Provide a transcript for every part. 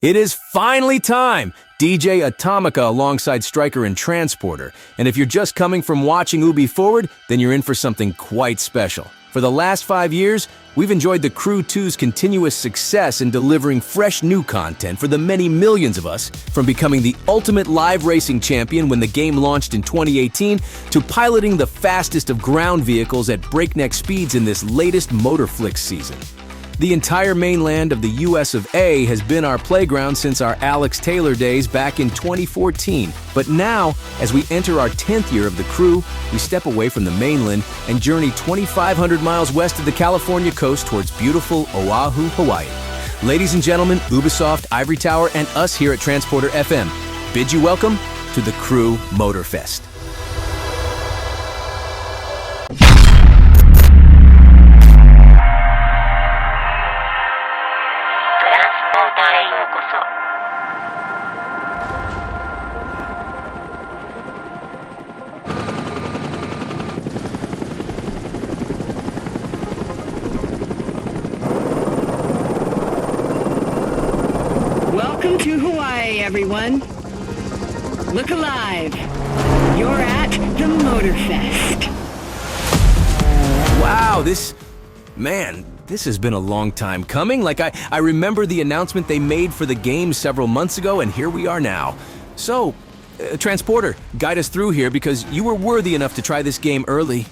It is finally time! DJ Atomika alongside Stryker and Transporter. And if you're just coming from watching UbiForward, then you're in for something quite special. For the last 5 years, we've enjoyed the Crew 2's continuous success in delivering fresh new content for the many millions of us, from becoming the ultimate live racing champion when the game launched in 2018, to piloting the fastest of ground vehicles at breakneck speeds in this latest Motorflix season. The entire mainland of the US of A has been our playground since our Alex Taylor days back in 2014. But now, as we enter our 10th year of the Crew, we step away from the mainland and journey 2,500 miles west of the California coast towards beautiful Oahu, Hawaii. Ladies and gentlemen, Ubisoft, Ivory Tower, and us here at Transporter FM bid you welcome to the Crew MotorFest. Welcome to Hawaii, everyone. Look alive. You're at the MotorFest. Wow, this has been a long time coming. I remember the announcement they made for the game several months ago, and here we are now. So, Transporter, guide us through here because you were worthy enough to try this game early.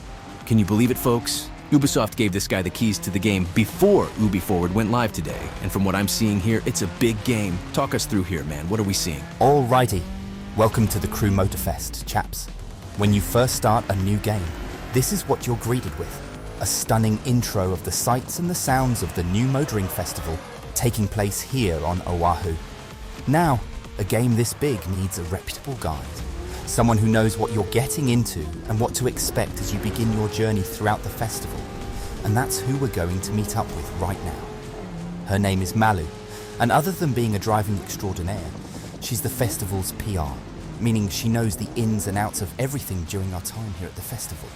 Can you believe it, folks? Ubisoft gave this guy the keys to the game before UbiForward went live today. And from what I'm seeing here, it's a big game. Talk us through here, man. What are we seeing? Alrighty. Welcome to the Crew MotorFest, chaps. When you first start a new game, this is what you're greeted with. A stunning intro of the sights and the sounds of the new motoring festival taking place here on Oahu. Now, a game this big needs a reputable guide. Someone who knows what you're getting into and what to expect as you begin your journey throughout the festival. And that's who we're going to meet up with right now. Her name is Malu, and other than being a driving extraordinaire, she's the festival's PR, meaning she knows the ins and outs of everything during our time here at the festival.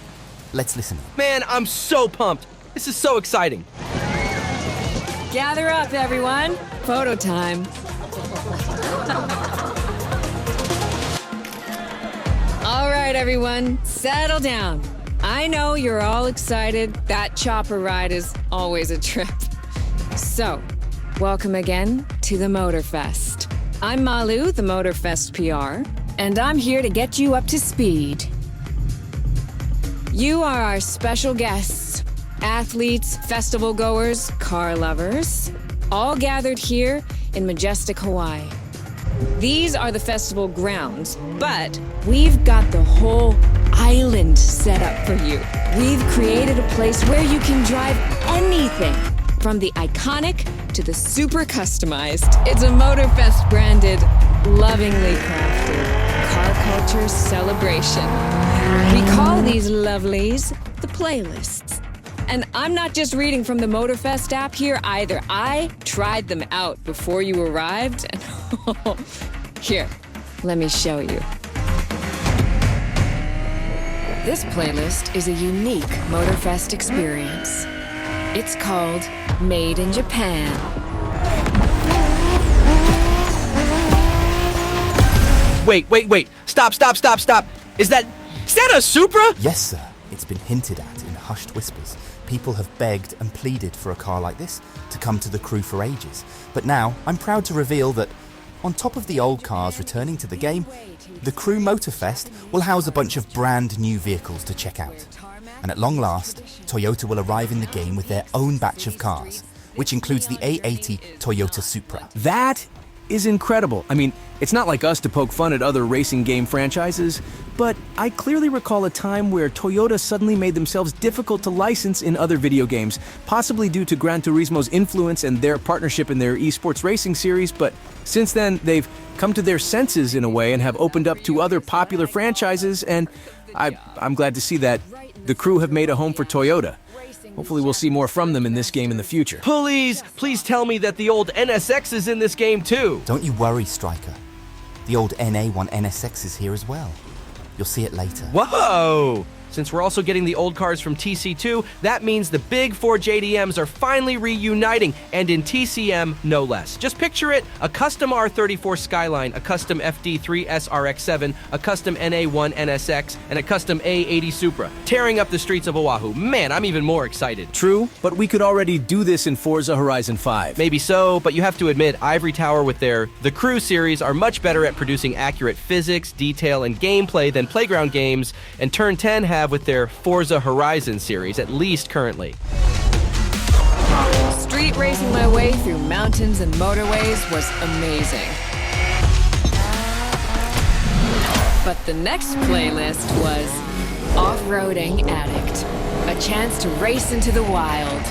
Let's listen. Man, I'm so pumped. This is so exciting. Gather up, everyone. Photo time. All right, everyone, settle down. I know you're all excited. That chopper ride is always a trip. So, welcome again to the MotorFest. I'm Malu, the MotorFest PR, and I'm here to get you up to speed. You are our special guests, athletes, festival goers, car lovers, all gathered here in majestic Hawaii. These are the festival grounds, but we've got the whole island set up for you. We've created a place where you can drive anything, from the iconic to the super customized. It's a MotorFest branded, lovingly crafted car culture celebration. We call these lovelies the playlists. And I'm not just reading from the MotorFest app here either. I tried them out before you arrived. And here, let me show you. This playlist is a unique MotorFest experience. It's called Made in Japan. Wait. Stop. Is that a Supra? Yes, sir. It's been hinted at in hushed whispers. People have begged and pleaded for a car like this to come to the Crew for ages. But now, I'm proud to reveal that, on top of the old cars returning to the game, the Crew MotorFest will house a bunch of brand new vehicles to check out. And at long last, Toyota will arrive in the game with their own batch of cars, which includes the A80 Toyota Supra. That is incredible. I mean, it's not like us to poke fun at other racing game franchises, but I clearly recall a time where Toyota suddenly made themselves difficult to license in other video games, possibly due to Gran Turismo's influence and their partnership in their esports racing series, but since then, they've come to their senses in a way and have opened up to other popular franchises, and I'm glad to see that the Crew have made a home for Toyota. Hopefully we'll see more from them in this game in the future. Please tell me that the old NSX is in this game too. Don't you worry, Stryker. The old NA1 NSX is here as well. You'll see it later. Whoa! Since we're also getting the old cars from TC2, that means the big four JDMs are finally reuniting, and in TCM no less. Just picture it, a custom R34 Skyline, a custom FD3 SRX7, a custom NA1 NSX, and a custom A80 Supra, tearing up the streets of Oahu. Man, I'm even more excited. True, but we could already do this in Forza Horizon 5. Maybe so, but you have to admit, Ivory Tower with their The Crew series are much better at producing accurate physics, detail, and gameplay than Playground Games and Turn 10 have with their Forza Horizon series, at least currently. Street racing my way through mountains and motorways was amazing. But the next playlist was Off-Roading Addict, a chance to race into the wild.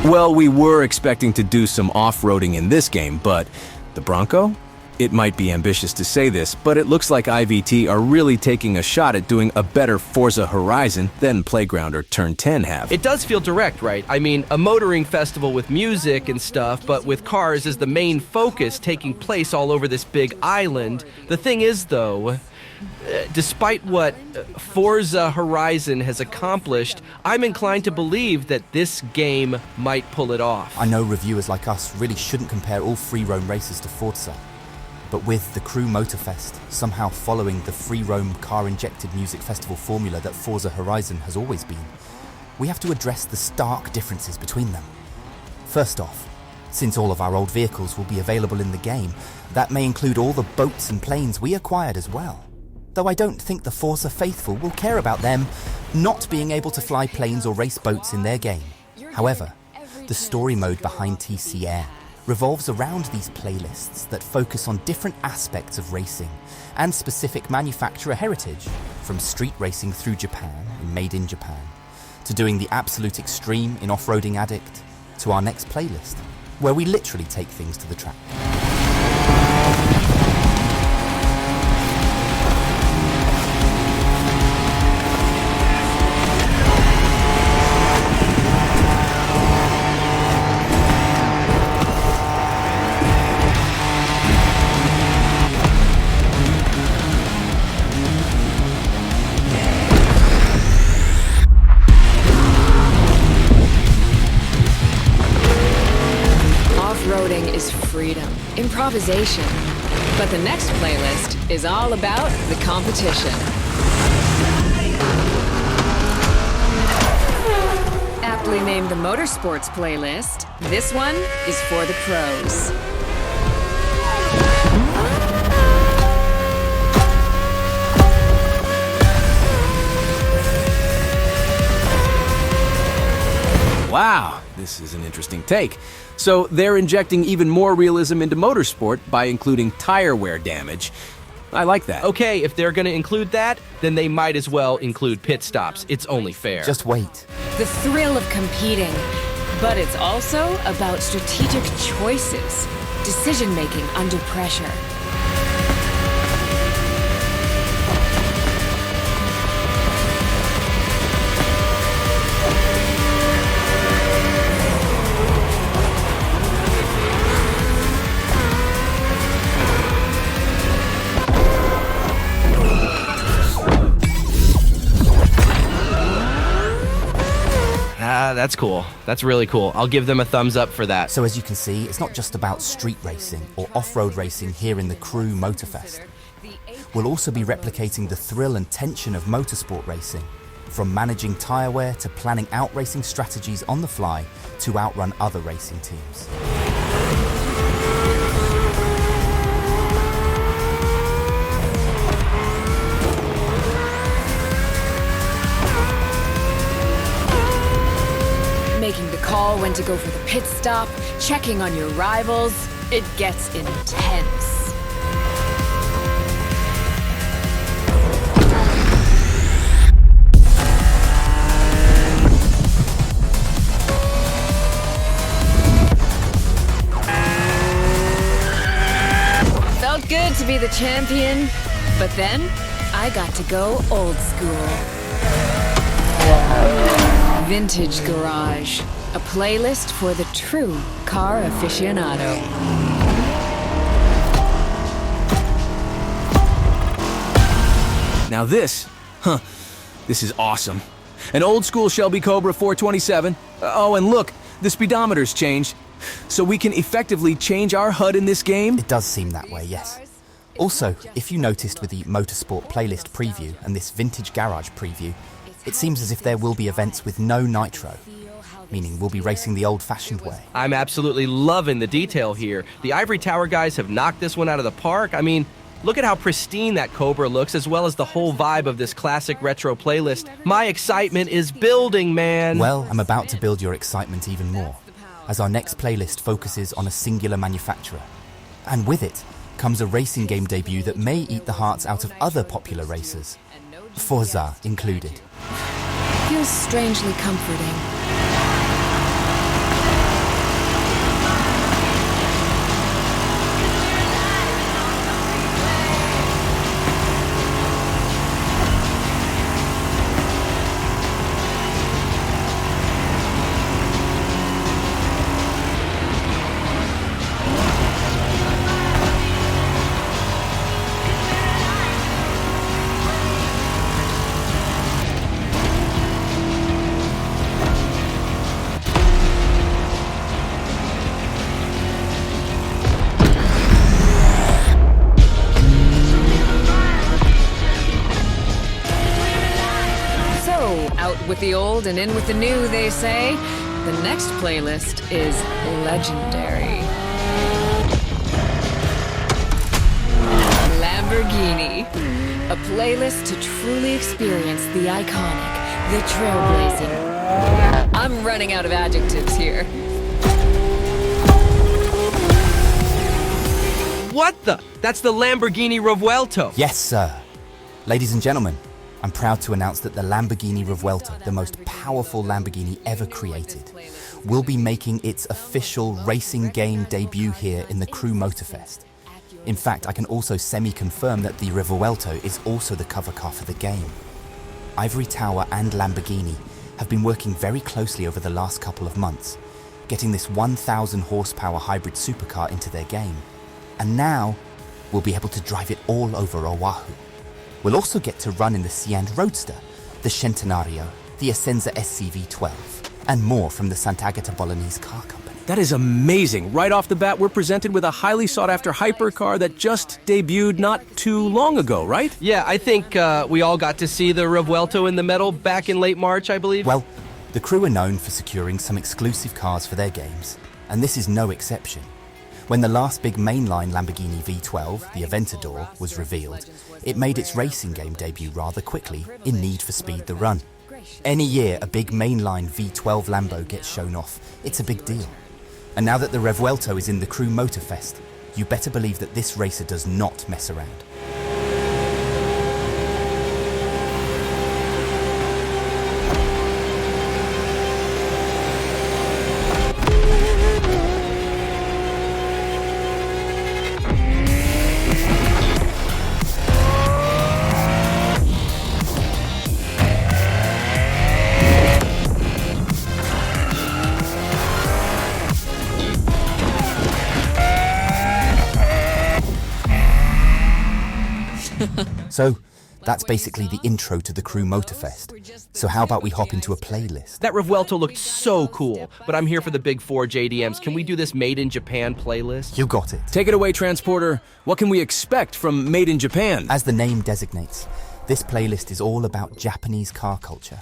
Well, we were expecting to do some off-roading in this game, but the Bronco? It might be ambitious to say this, but it looks like IVT are really taking a shot at doing a better Forza Horizon than Playground or Turn 10 have. It does feel direct, right? I mean, a motoring festival with music and stuff, but with cars as the main focus taking place all over this big island. The thing is, though, despite what Forza Horizon has accomplished, I'm inclined to believe that this game might pull it off. I know reviewers like us really shouldn't compare all free roam races to Forza, but with the Crew MotorFest somehow following the free roam car-injected music festival formula that Forza Horizon has always been, we have to address the stark differences between them. First off, since all of our old vehicles will be available in the game, that may include all the boats and planes we acquired as well. Though I don't think the Forza faithful will care about them not being able to fly planes or race boats in their game. However, the story mode behind TC Air revolves around these playlists that focus on different aspects of racing and specific manufacturer heritage, from street racing through Japan and Made in Japan, to doing the absolute extreme in Off-Roading Addict, to our next playlist, where we literally take things to the track. Freedom, improvisation. But the next playlist is all about the competition. Aptly named the Motorsports playlist, this one is for the pros. Wow, this is an interesting take. So they're injecting even more realism into motorsport by including tire wear damage. I like that. Okay, if they're gonna include that, then they might as well include pit stops. It's only fair. Just wait. The thrill of competing, but it's also about strategic choices, decision-making under pressure. That's cool. That's really cool. I'll give them a thumbs up for that. So as you can see, it's not just about street racing or off-road racing here in the Crew MotorFest. We'll also be replicating the thrill and tension of motorsport racing, from managing tyre wear to planning out racing strategies on the fly to outrun other racing teams. Making the call when to go for the pit stop, checking on your rivals, it gets intense. Felt good to be the champion, but then I got to go old school. Vintage Garage, a playlist for the true car aficionado. Now this is awesome. An old school Shelby Cobra 427. Oh, and look, the speedometer's changed. So we can effectively change our HUD in this game? It does seem that way, yes. Also, if you noticed with the Motorsport playlist preview and this Vintage Garage preview, it seems as if there will be events with no nitro, meaning we'll be racing the old-fashioned way. I'm absolutely loving the detail here. The Ivory Tower guys have knocked this one out of the park. I mean, look at how pristine that Cobra looks, as well as the whole vibe of this classic retro playlist. My excitement is building, man. Well, I'm about to build your excitement even more, as our next playlist focuses on a singular manufacturer. And with it comes a racing game debut that may eat the hearts out of other popular racers, Forza included. Feels strangely comforting. With the old and in with the new, they say. The next playlist is legendary. Lamborghini. A playlist to truly experience the iconic, the trailblazing. I'm running out of adjectives here. What the? That's the Lamborghini Revuelto. Yes, sir. Ladies and gentlemen, I'm proud to announce that the Lamborghini Revuelto, the most powerful Lamborghini ever created, will be making its official racing game debut here in the Crew MotorFest. In fact, I can also semi-confirm that the Revuelto is also the cover car for the game. Ivory Tower and Lamborghini have been working very closely over the last couple of months, getting this 1,000 horsepower hybrid supercar into their game. And now, we'll be able to drive it all over Oahu. We'll also get to run in the Siand Roadster, the Centenario, the Essenza SCV12, and more from the Sant'Agata Bolognese car company. That is amazing. Right off the bat, we're presented with a highly sought-after hypercar that just debuted not too long ago, right? Yeah, I think we all got to see the Revuelto in the metal back in late March, I believe. Well, the Crew are known for securing some exclusive cars for their games, and this is no exception. When the last big mainline Lamborghini V12, the Aventador, was revealed, it made its racing game debut rather quickly in Need for Speed the Run. Any year a big mainline V12 Lambo gets shown off, it's a big deal. And now that the Revuelto is in the Crew MotorFest, you better believe that this racer does not mess around. So, that's basically the intro to the Crew MotorFest. So how about we hop into a playlist? That Revuelto looked so cool, but I'm here for the big four JDMs. Can we do this Made in Japan playlist? You got it. Take it away, Transporter. What can we expect from Made in Japan? As the name designates, this playlist is all about Japanese car culture.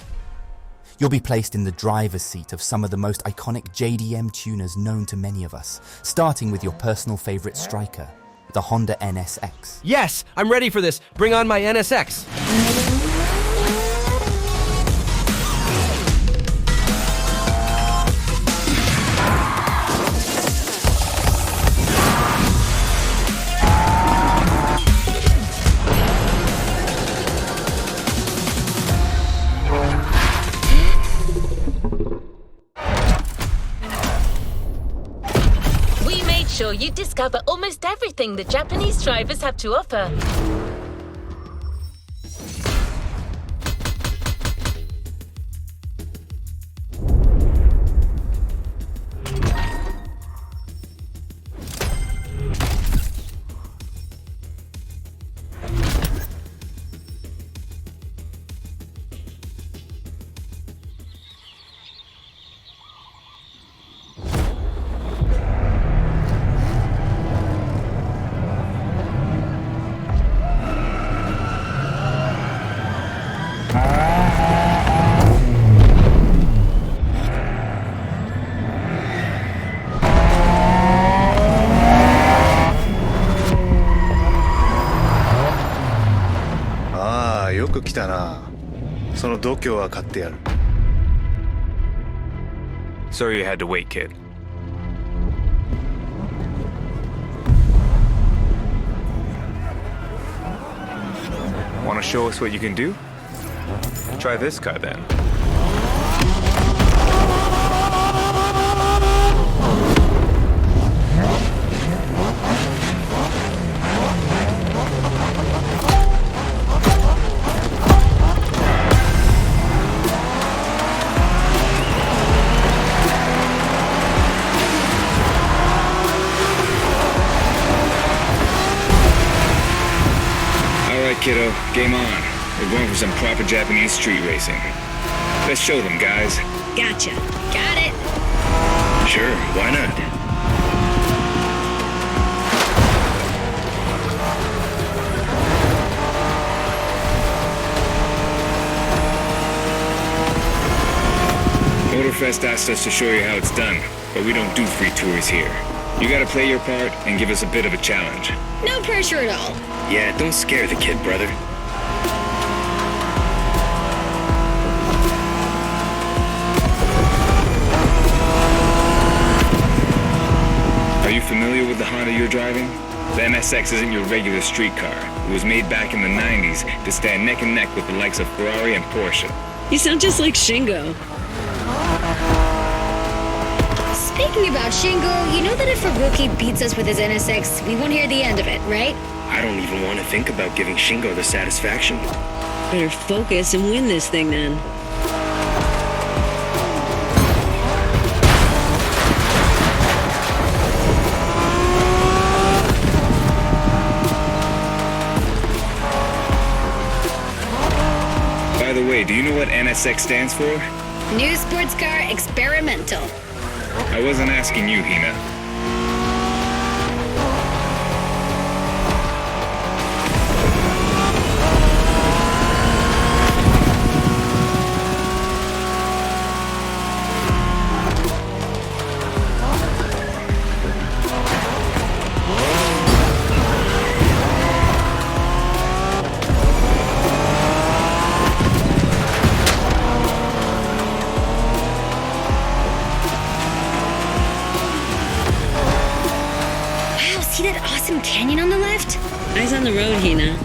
You'll be placed in the driver's seat of some of the most iconic JDM tuners known to many of us, starting with your personal favorite Stryker, the Honda NSX. Yes, I'm ready for this. Bring on my NSX. Sure, you discover almost everything the Japanese drivers have to offer. 度胸は買ってやる。 Sorry you had to wait, kid. Want to show us what you can do? Try this car then. Kiddo, game on. We're going for some proper Japanese street racing. Let's show them, guys. Gotcha. Got it. Sure, why not? MotorFest asked us to show you how it's done, but we don't do free tours here. You gotta play your part and give us a bit of a challenge. No pressure at all. Yeah, don't scare the kid, brother. Are you familiar with the Honda you're driving? The NSX isn't your regular street car. It was made back in the 90s to stand neck and neck with the likes of Ferrari and Porsche. You sound just like Shingo. Speaking about Shingo, you know that if a rookie beats us with his NSX, we won't hear the end of it, right? I don't even want to think about giving Shingo the satisfaction. Better focus and win this thing then. By the way, do you know what NSX stands for? New sports car experimental. I wasn't asking you, Hina. See that awesome canyon on the left? Eyes on the road, Hina.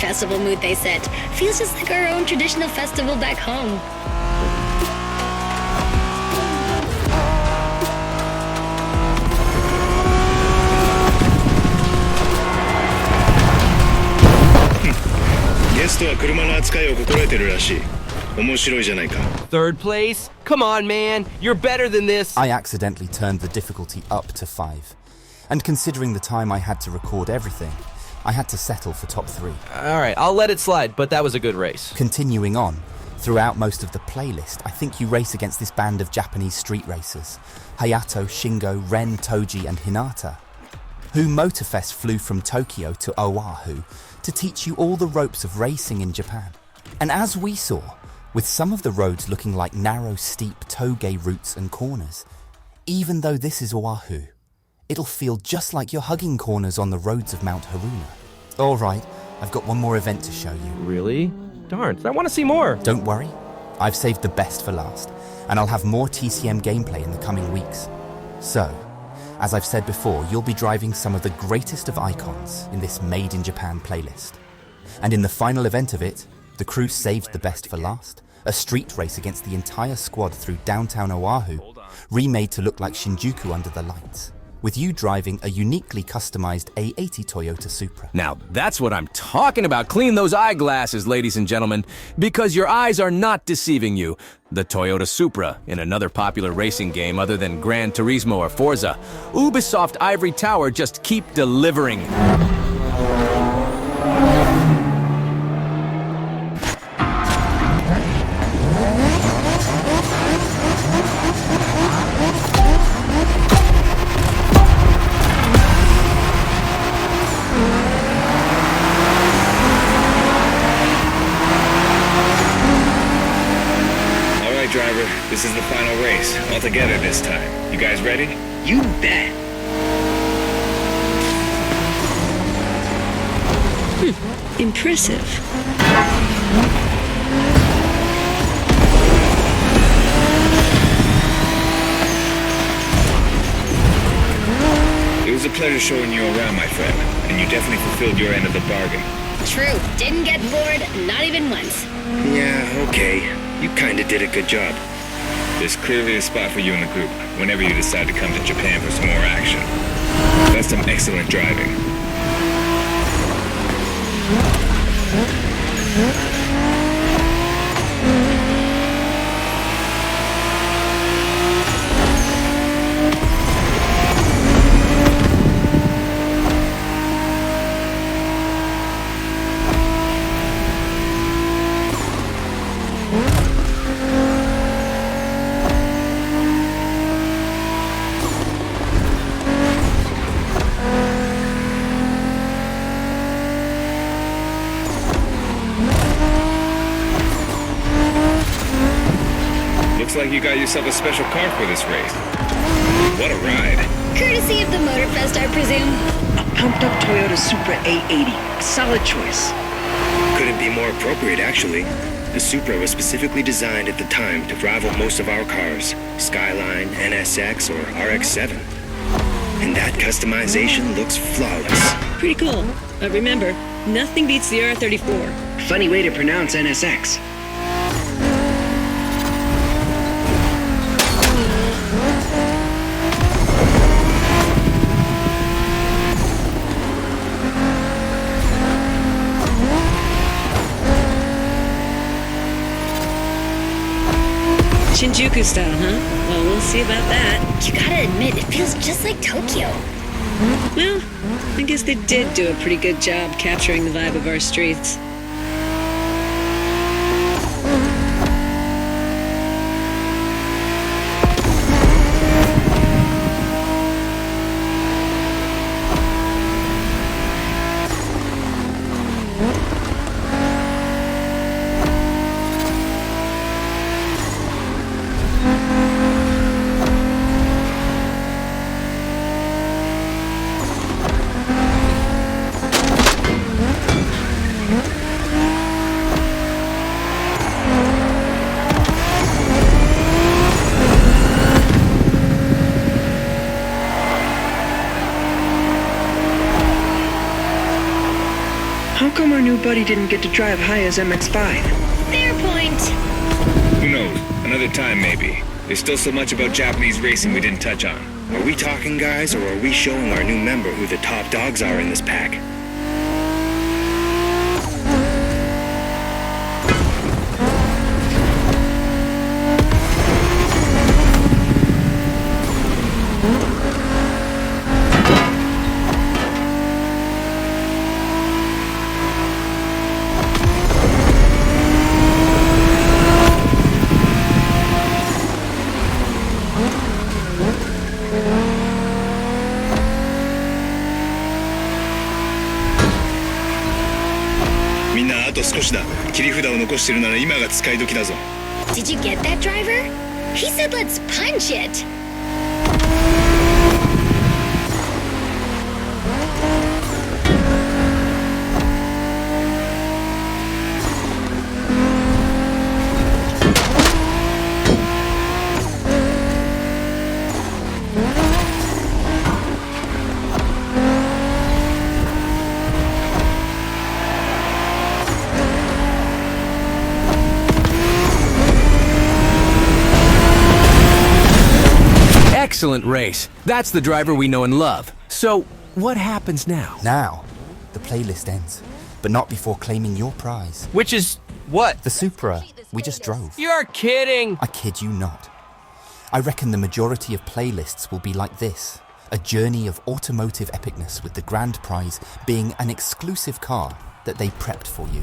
Festival mood they set. Feels just like our own traditional festival back home. Third place? Come on, man. You're better than this. I accidentally turned the difficulty up to 5. And considering the time I had to record everything, I had to settle for top 3. All right, I'll let it slide, but that was a good race. Continuing on, throughout most of the playlist, I think you race against this band of Japanese street racers, Hayato, Shingo, Ren, Toji, and Hinata, who MotorFest flew from Tokyo to Oahu to teach you all the ropes of racing in Japan. And as we saw, with some of the roads looking like narrow, steep toge routes and corners, even though this is Oahu, it'll feel just like you're hugging corners on the roads of Mount Haruna. All right, I've got one more event to show you. Really? Darn, I want to see more. Don't worry, I've saved the best for last, and I'll have more TCM gameplay in the coming weeks. So, as I've said before, you'll be driving some of the greatest of icons in this Made in Japan playlist. And in the final event of it, the crew saved the best for last, a street race against the entire squad through downtown Oahu, remade to look like Shinjuku under the lights, with you driving a uniquely customized A80 Toyota Supra. Now that's what I'm talking about. Clean those eyeglasses, ladies and gentlemen, because your eyes are not deceiving you. The Toyota Supra, in another popular racing game other than Gran Turismo or Forza, Ubisoft Ivory Tower just keep delivering. This is the final race, all together this time. You guys ready? You bet. Impressive. It was a pleasure showing you around, my friend, and you definitely fulfilled your end of the bargain. True. Didn't get bored, not even once. Yeah, okay. You kinda did a good job. There's clearly a spot for you in the group whenever you decide to come to Japan for some more action. That's some excellent driving. Looks like you got yourself a special car for this race. What a ride. Courtesy of the MotorFest, I presume. A pumped-up Toyota Supra 880. A solid choice. Couldn't be more appropriate, actually. The Supra was specifically designed at the time to rival most of our cars. Skyline, NSX, or RX-7. And that customization looks flawless. Pretty cool. But remember, nothing beats the R34. Funny way to pronounce NSX. Shinjuku style, huh? Well, we'll see about that. You gotta admit, it feels just like Tokyo. Well, I guess they did do a pretty good job capturing the vibe of our streets. How come our new buddy didn't get to drive high as MX-5? Fair point. Who knows? Another time, maybe. There's still so much about Japanese racing we didn't touch on. Are we talking, guys, or are we showing our new member who the top dogs are in this pack? Did you get that, driver? He said let's punch it. Excellent race. That's the driver we know and love. So, what happens now? Now, the playlist ends, but not before claiming your prize. Which is what? The Supra we just drove. You're kidding. I kid you not. I reckon the majority of playlists will be like this. A journey of automotive epicness with the grand prize being an exclusive car that they prepped for you.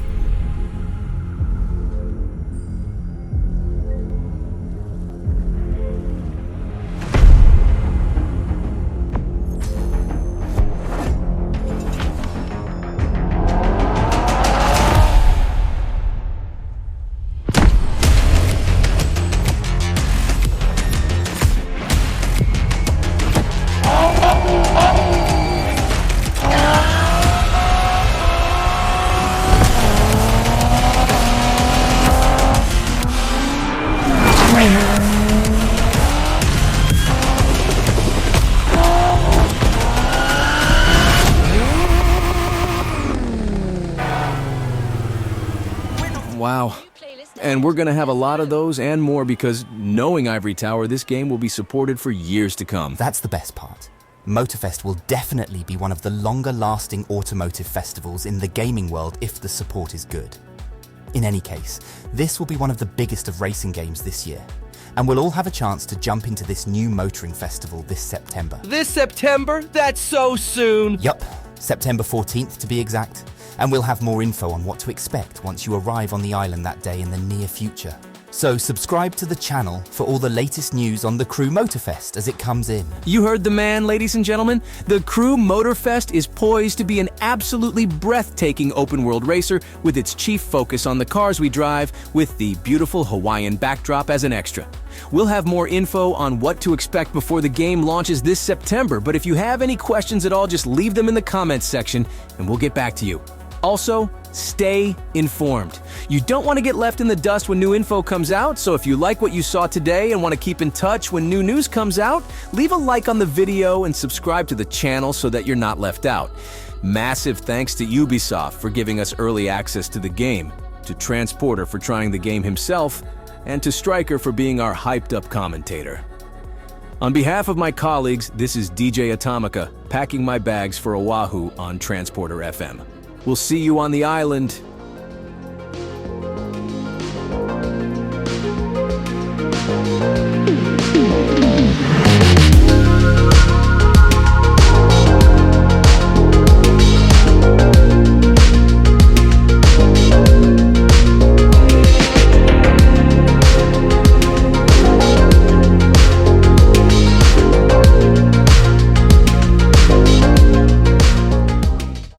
Wow. And we're gonna have a lot of those and more because knowing Ivory Tower, this game will be supported for years to come. That's the best part. MotorFest will definitely be one of the longer-lasting automotive festivals in the gaming world if the support is good. In any case, this will be one of the biggest of racing games this year, and we'll all have a chance to jump into this new motoring festival this September. This September? That's so soon! Yup, September 14th to be exact, and we'll have more info on what to expect once you arrive on the island that day in the near future. So subscribe to the channel for all the latest news on the Crew MotorFest as it comes in. You heard the man, ladies and gentlemen. The Crew MotorFest is poised to be an absolutely breathtaking open-world racer with its chief focus on the cars we drive with the beautiful Hawaiian backdrop as an extra. We'll have more info on what to expect before the game launches this September, but if you have any questions at all, just leave them in the comments section and we'll get back to you. Also, stay informed. You don't want to get left in the dust when new info comes out, so if you like what you saw today and want to keep in touch when new news comes out, leave a like on the video and subscribe to the channel so that you're not left out. Massive thanks to Ubisoft for giving us early access to the game, to Transporter for trying the game himself, and to Stryker for being our hyped-up commentator. On behalf of my colleagues, this is DJ Atomika, packing my bags for Oahu on Transporter FM. We'll see you on the island